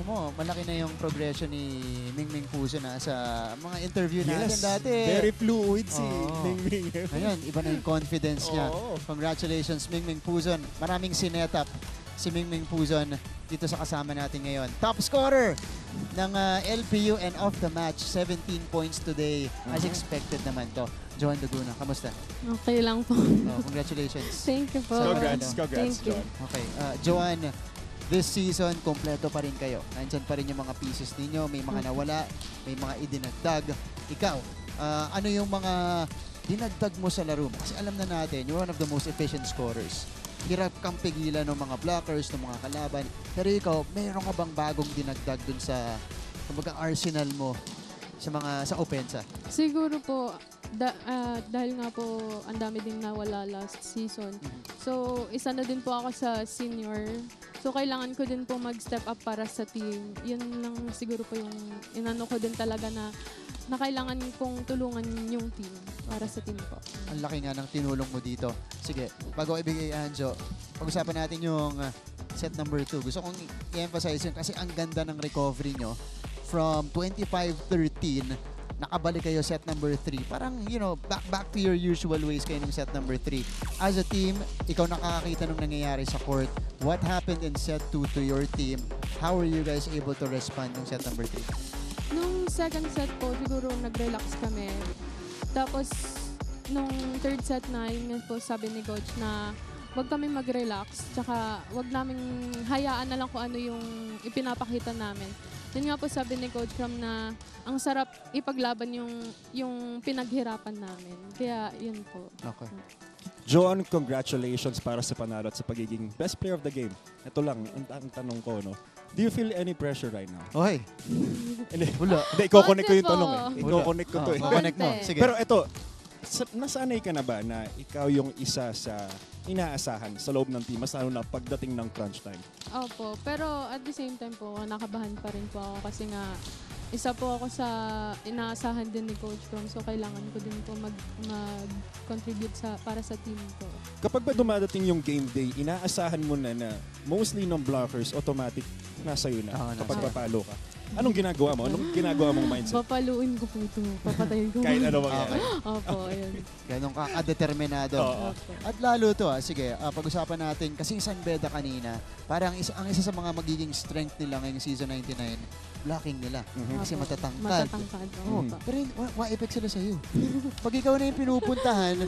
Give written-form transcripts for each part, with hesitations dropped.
mo, malaki na yung progression ni Mingming Puzo na sa mga interview natin dati. Very fluid si Oo. Mingming. Ngayon, iba na yung confidence niya. Oo. Congratulations, Mingming Puzon. Maraming sinetap si Mingming Puzon dito sa kasama natin ngayon. Top scorer ng LPU and off the match, 17 points today. As expected naman to. Joan Duguna, kamusta? Okay lang po. Oh, congratulations. Thank you po. Congrats, Thank you. John. Okay, Joan, this season, kompleto pa rin kayo. Nandyan pa rin yung mga pieces ninyo. May mga nawala, may mga idinagdag. Ikaw, ano yung mga dinagdag mo sa laro mo? Kasi alam na natin, you're one of the most efficient scorers. Hirap kang pigilan ng mga blockers, ng mga kalaban. Pero ikaw, mayroon ka bang bagong dinagdag dun sa arsenal mo sa opensa? Siguro po, dahil nga po ang dami din nawala last season. So, isa na din po ako sa senior. So, kailangan ko din po mag-step up para sa team. Yun lang siguro po yung inano ko din talaga na kailangan kong tulungan yung team para sa team po. Ang laki nga ng tinulong mo dito. Sige, bago ibigay Anjo, pag-usapan natin yung set number 2. Gusto kong i-emphasize yun kasi ang ganda ng recovery nyo. From 25-13, nakabalik kayo set number 3. Parang, back to your usual ways kayo ng set number 3. As a team, ikaw nakakakita nung nangyayari sa court. What happened in set 2 to your team? How were you guys able to respond ng set number 3? Nung second set po, siguro nag-relax kami. Tapos, nung third set na, yun nga po sabi ni coach na wag kami mag-relax. Tsaka, wag namin hayaan na lang kung ano yung ipinapakita namin. Yun nga po sabi ni Coach Cram na ang sarap ipaglaban yung pinaghirapan namin. Kaya yun po. Okay. John, congratulations para sa panalo at sa pagiging best player of the game. Ito lang, ang tanong ko, no? Do you feel any pressure right now? Okay. Hindi, Wala. i-connect ko yung Konti tanong po. eh. I-connect ko to eh. Connect mo. Konti. Sige. Pero ito, nasanay ka na ba na ikaw yung isa sa inaasahan sa loob ng team, mas lalo na pagdating ng crunch time? Opo. Pero at the same time po, nakabahan pa rin po ako kasi nga isa po ako sa inaasahan din ni Coach Cram. So kailangan ko din po mag-contribute para sa team ko. Kapag ba dumadating yung game day, inaasahan mo na mostly ng blockers, automatic nasa iyo na kapag papalo ka. Anong ginagawa mo? Anong ginagawa mong mindset? Papaluin ko po ito. Papatayin ko. Kahit ano mangyari. Opo, ayun. Ganun ka kadeterminado. Oo. Opo. At lalo to, sige, pag-usapan natin, kasi San Beda kanina, parang ang isa sa mga magiging strength nila ngayong season 99, blocking nila. Kasi Opo. matatangkad. Matatangkad. Oo, Opo. pero ma-effect sila sa'yo. Pag ikaw na yung pinupuntahan,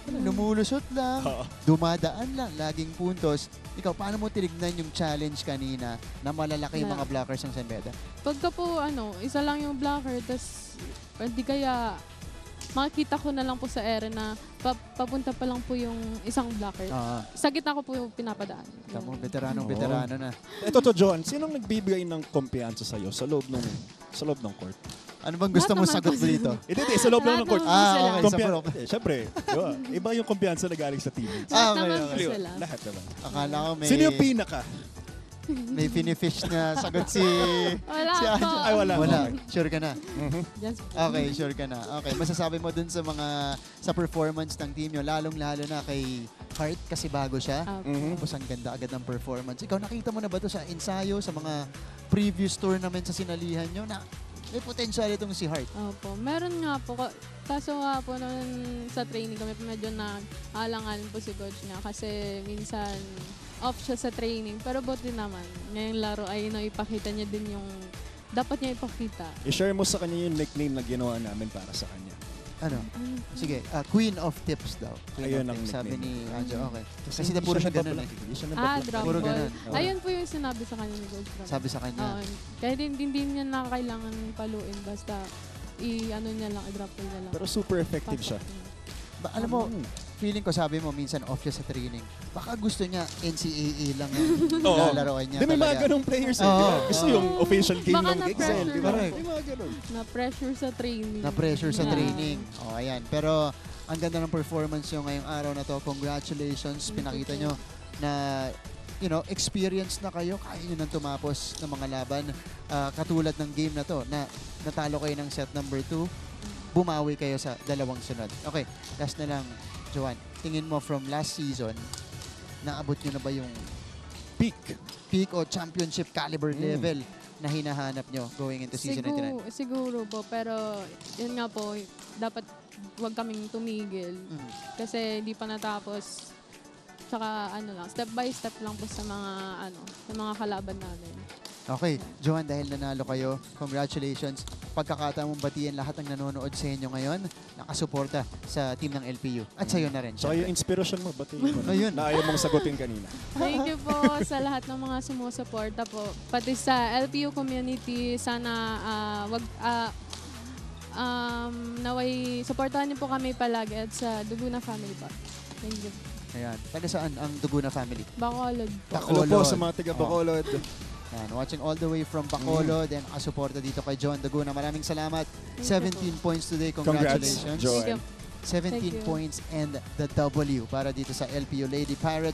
lumulusot lang, dumadaan lang, laging puntos. Ikaw, paano mo tinignan yung challenge kanina na malalaki yung mga blockers ng San Beda? Pagka po, isa lang yung blocker, tas hindi kaya makikita ko na lang po sa ere na papunta pa lang po yung isang blocker. Sa gitna ko po yung pinapadaan. Tamang veteranong-veterano na. Ito to, John, sinong nagbibigay ng kumpiyansa sa'yo sa loob ng court? Ano bang gusto mo Lahat sagot naman po dito? Hindi, sa loob lang ng court. Lahat naman po sila. Okay. Siyempre, diba? Iba yung kumpiyansa na galing sa teammates. Lahat okay, naman okay. po sila. Lahat naman. Akala ko may... Sino yung pinaka? May finifish na sagot si... Wala si po. Anjo. Ay, wala. Sure ka na? Yes po. Okay, sure ka na. Okay, masasabi mo dun sa performance ng team nyo, lalong-lalo na kay Hart kasi bago siya. Tapos ang ganda agad ng performance. Ikaw, nakita mo na ba to sa ensayo, sa mga previous tournament sa sinalihan nyo na may potential itong si Hart? Opo. Meron nga po. Kaso nga po noon sa training kami medyo na-alanganin po si coach niya kasi minsan off siya sa training. Pero buti naman, ngayong laro ay naipakita niya din yung dapat niya ipakita. I-share mo sa kanya yung nickname na ginawa namin para sa kanya. Ano? Sige, Queen of Tips daw. Ayun ang Sabi ni nickname. Anjo, okay. Kasi na puro siya ganun eh. Drop Puro ball. ganun. Ayun po yung sinabi sa kanya ni Coach Cram. Sabi sa kanya. Oo. Kaya hindi niya na kailangan paluin. Basta i-drop ball niya lang. Pero super effective siya. Alam mo, feeling ko sabi mo minsan off siya sa training. Baka gusto niya NCAA lang yung lalaroan niya. May mga ganong players. Gusto yung official game Baka ng Excel. na-pressure. Correct. May mga ganon. Na-pressure sa training. Na-pressure sa Yeah. training. Ayan. Pero ang ganda ng performance nyo ngayong araw na to. Congratulations. Pinakita nyo na experience na kayo. Kaya nyo nang tumapos ng mga laban. Katulad ng game na to na natalo kayo ng set number 2. Bumawi kayo sa dalawang sunod. Okay, last na lang, Joan. Tingin mo from last season, naabot nyo na ba yung Peak. peak o championship caliber level na hinahanap nyo going into season 99? Siguro po, pero yun nga po, dapat wag kaming tumigil. Kasi hindi pa natapos. Tsaka step by step lang po sa mga kalaban namin. Okay, Johan, dahil nanalo kayo, congratulations. Pagkakataon mong batiin lahat ng nanonood sa inyo ngayon, nakasuporta sa team ng LPU. At sa'yo na rin. So yung inspirasyon mo, batiin mo na. Ayun. Na ayaw mong sagutin kanina. Thank you po sa lahat ng mga sumusuporta po. Pati sa LPU community, sana naway supportahan niyo po kami palagi at sa Duguna family po. Thank you. Ayan. Taga saan ang Duguna family? Bacolod. Hello po sa mga taga Bacolod. Ayan, watching all the way from Bacolod and nakasuporta dito kay John Duguna. Maraming salamat. 17 points today. Congrats, Congratulations. Joan. Thank you. 17 Thank you. points and the W para dito sa LPU Lady Pirates.